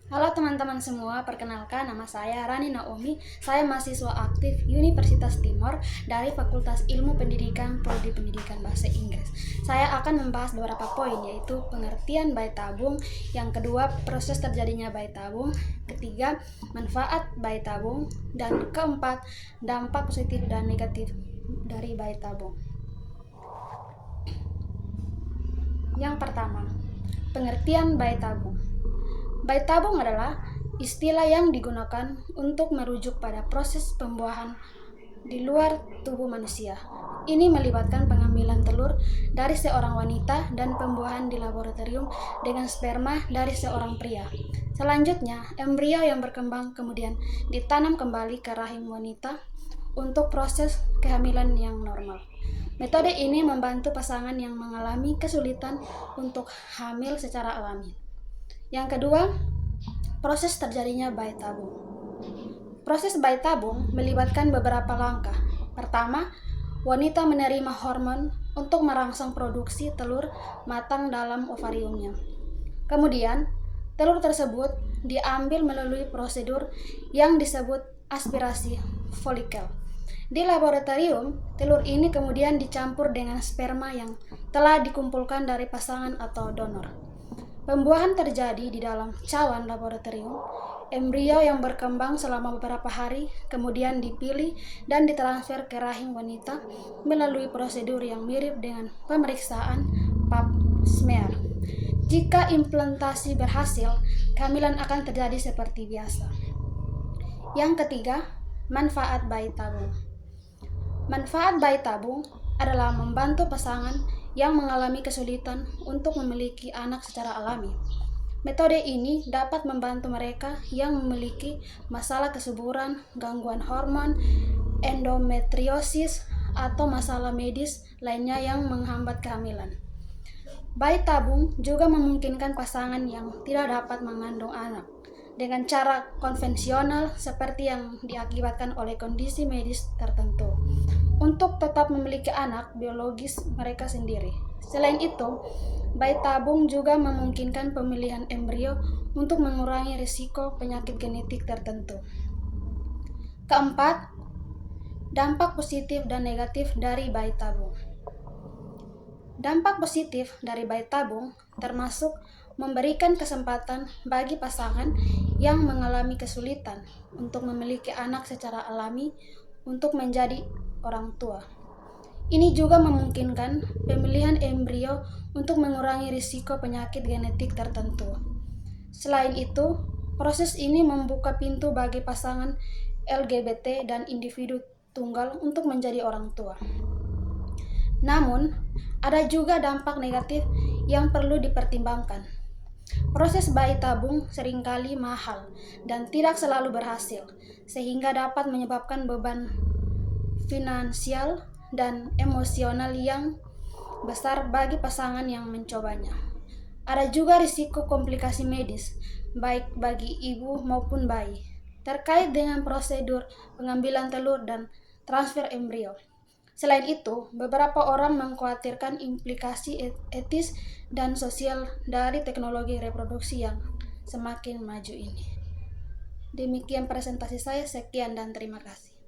Halo teman-teman semua, perkenalkan nama saya Rani Naomi. Saya mahasiswa aktif Universitas Timor dari Fakultas Ilmu Pendidikan Prodi Pendidikan Bahasa Inggris. Saya akan membahas beberapa poin, yaitu pengertian bayi tabung, yang kedua proses terjadinya bayi tabung, ketiga manfaat bayi tabung, dan keempat dampak positif dan negatif dari bayi tabung. Yang pertama, pengertian bayi tabung. Bayi tabung adalah istilah yang digunakan untuk merujuk pada proses pembuahan di luar tubuh manusia. Ini melibatkan pengambilan telur dari seorang wanita dan pembuahan di laboratorium dengan sperma dari seorang pria. Selanjutnya, embrio yang berkembang kemudian ditanam kembali ke rahim wanita untuk proses kehamilan yang normal. Metode ini membantu pasangan yang mengalami kesulitan untuk hamil secara alami. Yang kedua, proses terjadinya bayi tabung. Proses bayi tabung melibatkan beberapa langkah. Pertama, wanita menerima hormon untuk merangsang produksi telur matang dalam ovariumnya. Kemudian, telur tersebut diambil melalui prosedur yang disebut aspirasi folikel. Di laboratorium, telur ini kemudian dicampur dengan sperma yang telah dikumpulkan dari pasangan atau donor. Pembuahan terjadi di dalam cawan laboratorium. Embrio yang berkembang selama beberapa hari kemudian dipilih dan ditransfer ke rahim wanita melalui prosedur yang mirip dengan pemeriksaan pap smear. Jika implantasi berhasil, kehamilan akan terjadi seperti biasa. Yang ketiga, manfaat bayi tabung. Manfaat bayi tabung adalah membantu pasangan yang mengalami kesulitan untuk memiliki anak secara alami. Metode ini dapat membantu mereka yang memiliki masalah kesuburan, gangguan hormon, endometriosis, atau masalah medis lainnya yang menghambat kehamilan. Bayi tabung juga memungkinkan pasangan yang tidak dapat mengandung anak dengan cara konvensional seperti yang diakibatkan oleh kondisi medis tertentu untuk tetap memiliki anak biologis mereka sendiri. Selain itu, bayi tabung juga memungkinkan pemilihan embrio untuk mengurangi risiko penyakit genetik tertentu. Keempat, dampak positif dan negatif dari bayi tabung. Dampak positif dari bayi tabung termasuk memberikan kesempatan bagi pasangan yang mengalami kesulitan untuk memiliki anak secara alami untuk menjadi orang tua. Ini juga memungkinkan pemilihan embrio untuk mengurangi risiko penyakit genetik tertentu. Selain itu, proses ini membuka pintu bagi pasangan LGBT dan individu tunggal untuk menjadi orang tua. Namun, ada juga dampak negatif yang perlu dipertimbangkan. Proses bayi tabung seringkali mahal dan tidak selalu berhasil, sehingga dapat menyebabkan beban finansial dan emosional yang besar bagi pasangan yang mencobanya. Ada juga risiko komplikasi medis, baik bagi ibu maupun bayi, terkait dengan prosedur pengambilan telur dan transfer embrio. Selain itu, beberapa orang mengkhawatirkan implikasi etis dan sosial dari teknologi reproduksi yang semakin maju ini. Demikian presentasi saya, sekian dan terima kasih.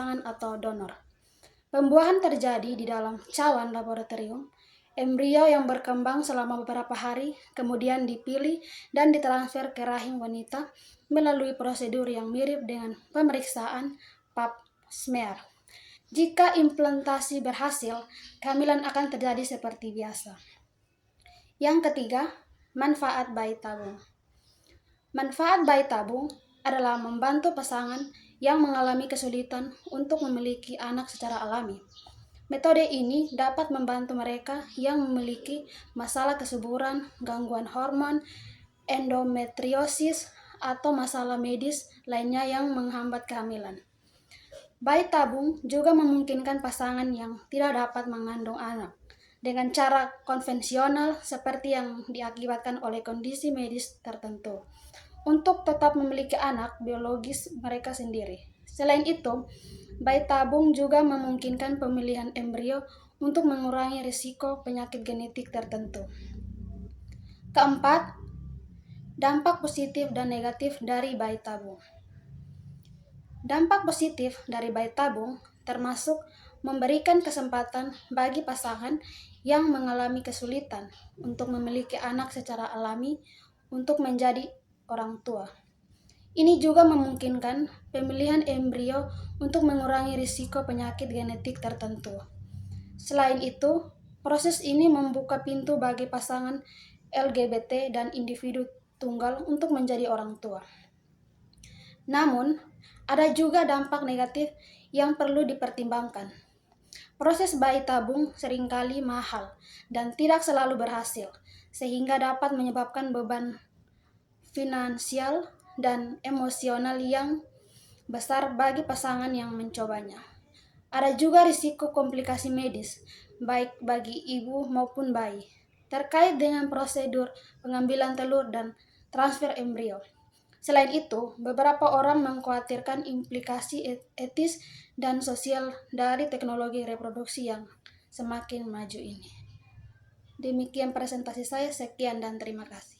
pasangan atau donor. Pembuahan terjadi di dalam cawan laboratorium. Embrio yang berkembang selama beberapa hari kemudian dipilih dan ditransfer ke rahim wanita melalui prosedur yang mirip dengan pemeriksaan pap smear. Jika implantasi berhasil, kehamilan akan terjadi seperti biasa. Yang ketiga, manfaat bayi tabung. Manfaat bayi tabung adalah membantu pasangan yang mengalami kesulitan untuk memiliki anak secara alami. Metode ini dapat membantu mereka yang memiliki masalah kesuburan, gangguan hormon, endometriosis, atau masalah medis lainnya yang menghambat kehamilan. Bayi tabung juga memungkinkan pasangan yang tidak dapat mengandung anak dengan cara konvensional seperti yang diakibatkan oleh kondisi medis tertentu untuk tetap memiliki anak biologis mereka sendiri. Selain itu, bayi tabung juga memungkinkan pemilihan embrio untuk mengurangi risiko penyakit genetik tertentu. Keempat, dampak positif dan negatif dari bayi tabung. Dampak positif dari bayi tabung termasuk memberikan kesempatan bagi pasangan yang mengalami kesulitan untuk memiliki anak secara alami untuk menjadi orang tua. Ini juga memungkinkan pemilihan embrio untuk mengurangi risiko penyakit genetik tertentu. Selain itu, proses ini membuka pintu bagi pasangan LGBT dan individu tunggal untuk menjadi orang tua. Namun, ada juga dampak negatif yang perlu dipertimbangkan. Proses bayi tabung seringkali mahal dan tidak selalu berhasil, sehingga dapat menyebabkan beban finansial dan emosional yang besar bagi pasangan yang mencobanya. Ada juga risiko komplikasi medis, baik bagi ibu maupun bayi, terkait dengan prosedur pengambilan telur dan transfer embrio. Selain itu, beberapa orang mengkhawatirkan implikasi etis dan sosial dari teknologi reproduksi yang semakin maju ini. Demikian presentasi saya, sekian dan terima kasih.